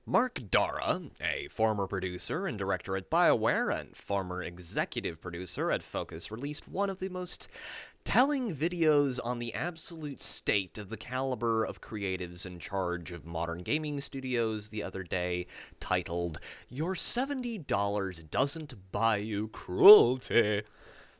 Mark Dara, a former producer and director at BioWare and former executive producer at Focus, released one of the most telling videos on the absolute state of the caliber of creatives in charge of modern gaming studios the other day, titled, "Your $70 Doesn't Buy You Cruelty."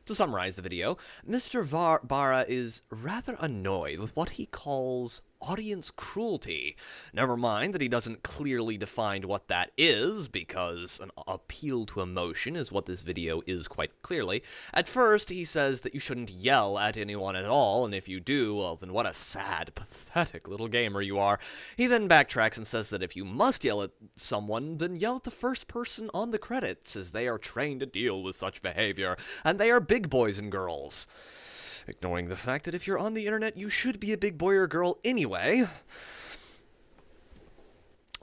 To summarize the video, Mr. Barra is rather annoyed with what he calls audience cruelty. Never mind that he doesn't clearly define what that is, because an appeal to emotion is what this video is quite clearly. At first, he says that you shouldn't yell at anyone at all, and if you do, well then what a sad, pathetic little gamer you are. He then backtracks and says that if you must yell at someone, then yell at the first person on the credits, as they are trained to deal with such behavior, and they are big boys and girls. Ignoring the fact that if you're on the internet, you should be a big boy or girl anyway.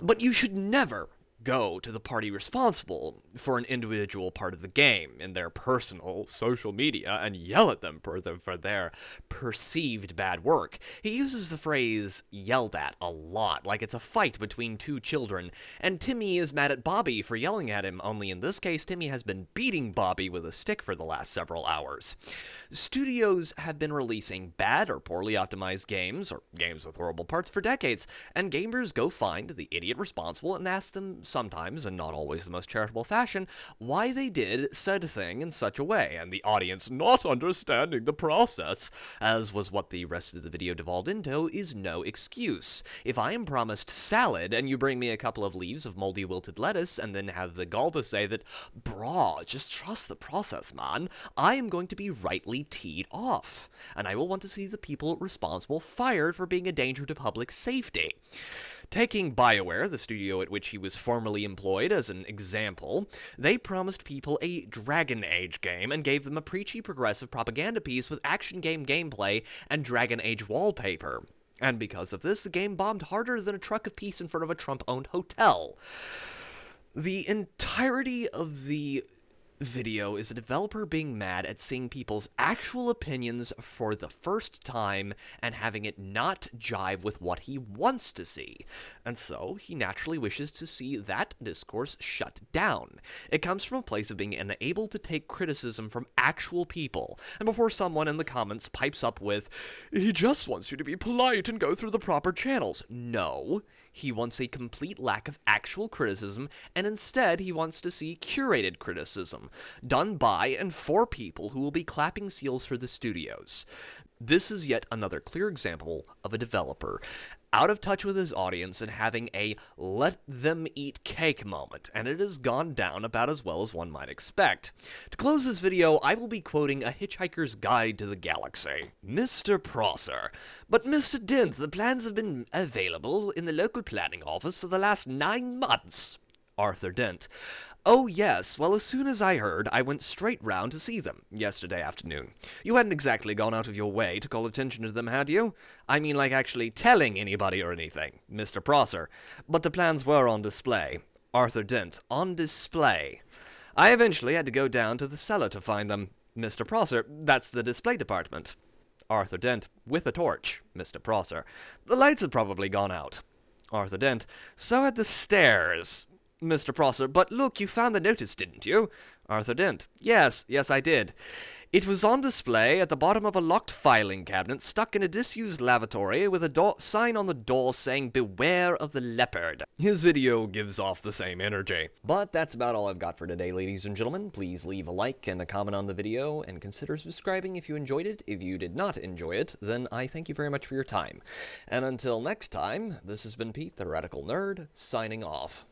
But you should never go to the party responsible for an individual part of the game in their personal social media and yell at them for their perceived bad work. He uses the phrase yelled at a lot, like it's a fight between two children, and Timmy is mad at Bobby for yelling at him, only in this case Timmy has been beating Bobby with a stick for the last several hours. Studios have been releasing bad or poorly optimized games, or games with horrible parts, for decades, and gamers go find the idiot responsible and ask them sometimes, and not always the most charitable fashion, why they did said thing in such a way, and the audience not understanding the process, as was what the rest of the video devolved into, is no excuse. If I am promised salad, and you bring me a couple of leaves of moldy wilted lettuce, and then have the gall to say that, brah, just trust the process, man, I am going to be rightly teed off, and I will want to see the people responsible fired for being a danger to public safety. Taking BioWare, the studio at which he was formerly employed, as an example, they promised people a Dragon Age game and gave them a preachy progressive propaganda piece with action game gameplay and Dragon Age wallpaper. And because of this, the game bombed harder than a truck of peace in front of a Trump-owned hotel. The entirety of the video is a developer being mad at seeing people's actual opinions for the first time and having it not jive with what he wants to see. And so he naturally wishes to see that discourse shut down. It comes from a place of being unable to take criticism from actual people. And before someone in the comments pipes up with, "He just wants you to be polite and go through the proper channels." No. He wants a complete lack of actual criticism, and instead he wants to see curated criticism, done by and for people who will be clapping seals for the studios. This is yet another clear example of a developer out of touch with his audience and having a let them eat cake moment, and it has gone down about as well as one might expect. To close this video, I will be quoting A Hitchhiker's Guide to the Galaxy. Mr. Prosser. But Mr. Dent, the plans have been available in the local planning office for the last 9 months. Arthur Dent. Oh yes, well as soon as I heard, I went straight round to see them, yesterday afternoon. You hadn't exactly gone out of your way to call attention to them, had you? I mean like actually telling anybody or anything. Mr. Prosser. But the plans were on display. Arthur Dent. On display. I eventually had to go down to the cellar to find them. Mr. Prosser. That's the display department. Arthur Dent. With a torch. Mr. Prosser. The lights had probably gone out. Arthur Dent. So had the stairs. Mr. Prosser, but look, you found the notice, didn't you? Arthur Dent. Yes, I did. It was on display at the bottom of a locked filing cabinet stuck in a disused lavatory with a sign on the door saying, "Beware of the leopard." His video gives off the same energy. But that's about all I've got for today, ladies and gentlemen. Please leave a like and a comment on the video, and consider subscribing if you enjoyed it. If you did not enjoy it, then I thank you very much for your time. And until next time, this has been Pete, the Radical Nerd, signing off.